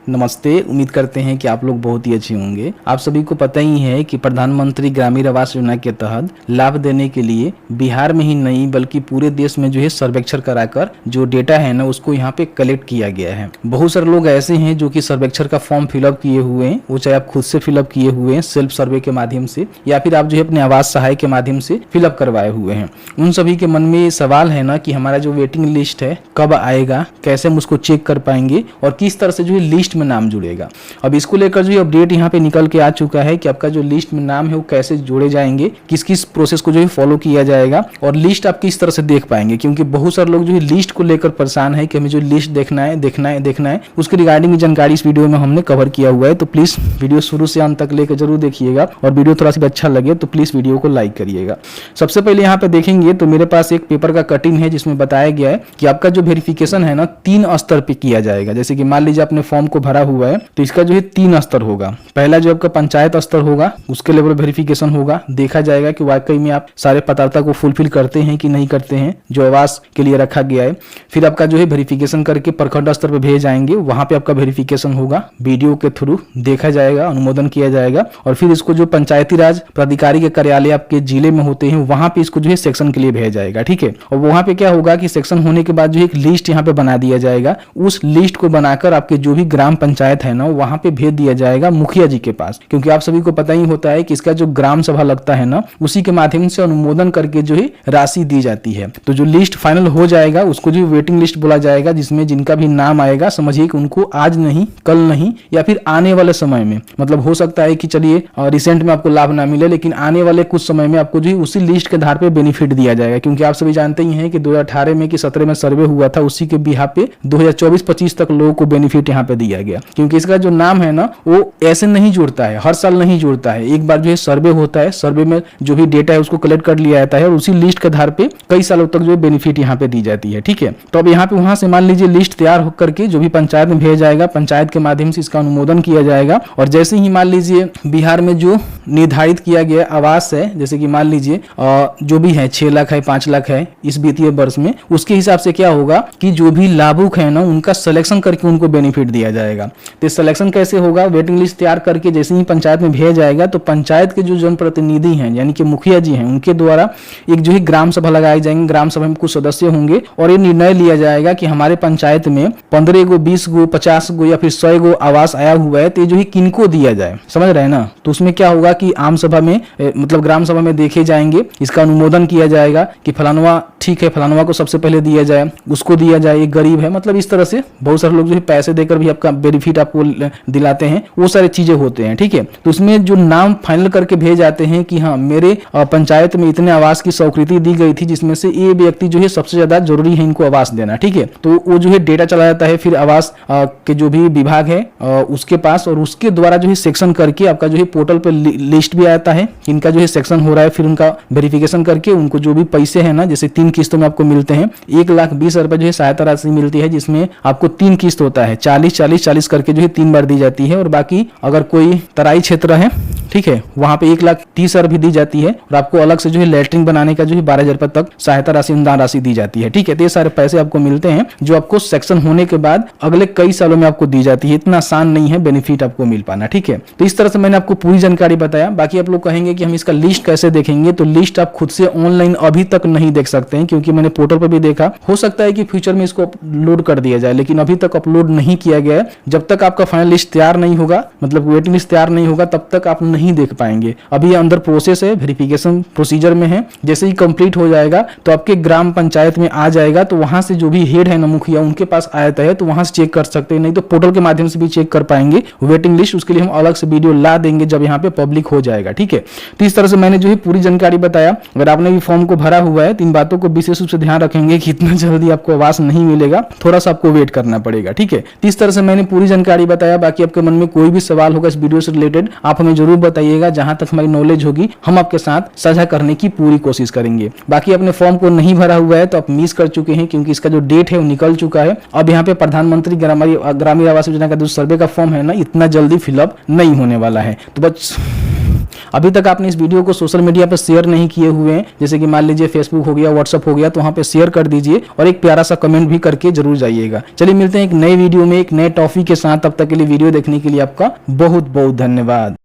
नमस्ते। उम्मीद करते हैं कि आप लोग बहुत ही अच्छे होंगे। आप सभी को पता ही है कि प्रधानमंत्री ग्रामीण आवास योजना के तहत लाभ देने के लिए बिहार में ही नहीं बल्कि पूरे देश में जो है सर्वेक्षण कराकर जो डेटा है ना उसको यहाँ पे कलेक्ट किया गया है। बहुत सारे लोग ऐसे हैं जो कि सर्वेक्षण का फॉर्म फिलअप किए हुए हैं, वो चाहे आप खुद से फिलअप किए हुए हैं सेल्फ सर्वे के माध्यम से या फिर आप जो है अपने आवास सहाय के माध्यम से फिलअप करवाए हुए हैं। उन सभी के मन में सवाल है ना कि हमारा जो वेटिंग लिस्ट है कब आएगा, कैसे हम उसको चेक कर पाएंगे और किस तरह से जो है लिस्ट में नाम जुड़ेगा। अब इसको लेकर जो अपडेट यहाँ पे निकल के आ चुका है कि आपका जो लिस्ट में नाम है वो कैसे जोड़े जाएंगे, किस किस प्रोसेस को जो है फॉलो किया जाएगा और लिस्ट आप किस तरह से देख पाएंगे। क्योंकि बहुत सारे लोग जो है लिस्ट को लेकर परेशान है कि हमें जो लिस्ट देखना है उसके रिगार्डिंग जानकारी इस वीडियो में हमने कवर किया हुआ है। तो प्लीज वीडियो शुरू से अंत तक लेकर जरूर देखिएगा और वीडियो थोड़ा सा अच्छा लगे तो प्लीज वीडियो को लाइक करिएगा। सबसे पहले यहाँ पे देखेंगे तो मेरे पास एक पेपर का कटिंग है जिसमें बताया गया है कि आपका जो वेरिफिकेशन है ना 3 स्तर पे किया जाएगा। जैसे कि मान लीजिए आपने फॉर्म को भरा हुआ है तो इसका जो है 3 स्तर होगा। पहला जो आपका पंचायत स्तर होगा उसके लेवल वेरिफिकेशन होगा, देखा जाएगा कि वाकई में आप सारे पात्रता को फुलफिल करते हैं कि नहीं करते हैं जो आवास के लिए रखा गया है। फिर आपका जो है वेरिफिकेशन करके प्रखंड स्तर पे भेज जाएंगे, वहां पे आपका वेरिफिकेशन होगा, वीडियो के थ्रू देखा जाएगा, अनुमोदन किया जाएगा और फिर इसको जो पंचायती राज प्राधिकारी के कार्यालय आपके जिले में होते हैं वहां पे इसको जो है सेक्शन के लिए भेजा जाएगा। ठीक है, और वहां पे क्या होगा कि सेक्शन होने के बाद जो एक लिस्ट यहाँ पे बना दिया जाएगा। उस लिस्ट को बनाकर आपके जो भी ग्राम पंचायत है ना वहां पे भेज दिया जाएगा मुखिया जी के पास। क्योंकि आप सभी को पता ही होता है कि इसका जो ग्राम सभा लगता है ना उसी के माध्यम से अनुमोदन करके जो है राशि दी जाती है। तो जो लिस्ट फाइनल हो जाएगा उसको जो वेटिंग लिस्ट बोला जाएगा, जिसमें जिनका भी नाम आएगा समझिए कि उनको आज नहीं, कल नहीं या फिर आने वाले समय में, मतलब हो सकता है कि चलिए रिसेंट में आपको लाभ ना मिले लेकिन आने वाले कुछ समय में आपको जो है उसी लिस्ट के आधार पे बेनिफिट दिया जाएगा। क्योंकि आप सभी जानते ही हैं कि 2018 में कि 17 में सर्वे हुआ था, उसी के बिहाफ पे 2024-25 तक लोगों को बेनिफिट यहाँ पे दिया गया। क्योंकि इसका जो नाम है ना वो ऐसे नहीं जुड़ता है, हर साल नहीं जुड़ता है, एक बार जो है सर्वे होता है, सर्वे में जो भी डेटा है उसको कलेक्ट कर लिया जाता है और उसी लिस्ट के आधार पे कई सालों तक जो है बेनिफिट यहाँ पे दी जाती है। ठीक है, तो अब यहाँ पे वहां से मान लीजिए लिस्ट तैयार होकर के जो भी पंचायत में भेजा जाएगा, पंचायत के माध्यम से इसका अनुमोदन किया जाएगा और जैसे ही मान लीजिए बिहार में जो निर्धारित किया गया आवास है, जैसे कि मान लीजिए जो भी है 6 लाख है, 5 लाख है इस वित्तीय वर्ष में, उसके हिसाब से क्या होगा कि जो भी लाभुक है ना उनका सिलेक्शन करके उनको बेनिफिट दिया जाएगा। तो सिलेक्शन कैसे होगा, वेटिंग लिस्ट तैयार करके जैसे ही पंचायत में भेजा जाएगा तो पंचायत के जो जनप्रतिनिधि हैं यानी कि मुखिया जी हैं उनके द्वारा एक जो है ग्राम सभा लगाई जाएंगे। ग्राम सभा में कुछ सदस्य होंगे और ये निर्णय लिया जाएगा कि हमारे पंचायत में 15 गो, 20 गो, 50 गो या फिर 100 गो आवास आया हुआ है तो ये जो है किनको दिया जाए, समझ रहे हैं ना। तो उसमें क्या होगा कि आम सभा में मतलब ग्राम सभा में देखे जाएंगे, इसका अनुमोदन किया जाएगा कि फलानवा ठीक है, फलानवा को सबसे पहले दिया जाए, उसको दिया जाए, एक गरीब है, मतलब इस तरह से बहुत सारे लोग जो है पैसे देकर भी आपका बेनिफिट आपको दिलाते हैं, वो सारी चीजें होते हैं। ठीक है, तो उसमें जो नाम फाइनल करके भेज जाते हैं कि हाँ मेरे पंचायत में इतने आवास की स्वीकृति दी गई थी जिसमें से ये व्यक्ति जो है सबसे ज्यादा जरूरी है इनको आवास देना। ठीक है, तो वो जो है डेटा चला जाता है फिर आवास के जो भी विभाग है उसके पास और उसके द्वारा जो है सेक्शन करके आपका जो है पोर्टल पे लिस्ट भी आता है इनका जो है सेक्शन हो रहा है। फिर उनका वेरिफिकेशन करके उनको जो भी पैसे है ना, जैसे 3 किस्तों में आपको मिलते हैं, 1,20,000 रुपए जो है सहायता राशि मिलती है जिसमें आपको 3 किस्त होता है, 40-40-40 करके जो है 3 बार दी जाती है। और बाकी अगर कोई तराई क्षेत्र है ठीक है वहां पे 1,30,000 भी दी जाती है और आपको अलग से जो है लेटरिंग बनाने का जो है 12,000 रुपए तक सहायता राशि, अनुदान राशि दी जाती है। ठीक है, तो ये सारे पैसे आपको मिलते हैं जो आपको सेक्शन होने के बाद अगले कई सालों में आपको दी जाती है। इतना आसान नहीं है बेनिफिट आपको मिल पाना। ठीक है, तो इस तरह से मैंने आपको पूरी जानकारी बताया। बाकी आप लोग कहेंगे कि हम इसका लिस्ट कैसे देखेंगे, तो लिस्ट आप खुद से ऑनलाइन अभी तक नहीं देख सकते हैं क्योंकि मैंने पोर्टल पर भी देखा, हो सकता है कि फ्यूचर में इसको अपलोड कर दिया जाए लेकिन अभी तक अपलोड नहीं किया गया है। जब तक आपका फाइनल लिस्ट तैयार नहीं होगा, मतलब वेटिंग लिस्ट तैयार नहीं होगा, तब तक आप नहीं देख पाएंगे। अभी अंदर प्रोसेस है, वेरिफिकेशन प्रोसीजर में है, जैसे ही कंप्लीट हो जाएगा तो आपके ग्राम पंचायत में आ जाएगा तो वहां से जो भी हेड है ना मुखिया उनके पास आया है तो वहां से चेक कर सकते हैं, नहीं तो पोर्टल के माध्यम से भी चेक कर पाएंगे वेटिंग लिस्ट। उसके लिए हम अलग से वीडियो ला देंगे जब यहाँ पे पब्लिक हो जाएगा। ठीक है, तो इस तरह से मैंने जो है पूरी जानकारी बताया। अगर आपने भी फॉर्म को भरा हुआ है तो इन बातों को विशेष रूप से ध्यान रखेंगे कि इतना जल्दी आपको आवास नहीं मिलेगा, थोड़ा सा आपको वेट करना पड़ेगा। ठीक है, तो इस तरह से मैंने पूरी जानकारी बताया। बाकी आपके मन में कोई भी सवाल होगा इस वीडियो से रिलेटेड आप हमें जरूर बताइएगा, जहां तक हमारी नॉलेज होगी हम आपके साथ साझा करने की पूरी कोशिश करेंगे। बाकी अपने फॉर्म को नहीं भरा हुआ है तो आप मिस कर चुके हैं क्योंकि इसका जो डेट है वो निकल चुका है। अब यहाँ पे प्रधानमंत्री ग्रामीण आवास योजना का जो सर्वे का फॉर्म है ना इतना जल्दी फिलअप नहीं होने वाला है। तो बस अभी तक आपने इस वीडियो को सोशल मीडिया पर शेयर नहीं किए हुए हैं, जैसे कि मान लीजिए फेसबुक हो गया, व्हाट्सअप हो गया, तो वहां पे शेयर कर दीजिए और एक प्यारा सा कमेंट भी करके जरूर जाइएगा। चलिए मिलते हैं एक नए वीडियो में एक नए टॉपिक के साथ, तब तक के लिए वीडियो देखने के लिए आपका बहुत बहुत धन्यवाद।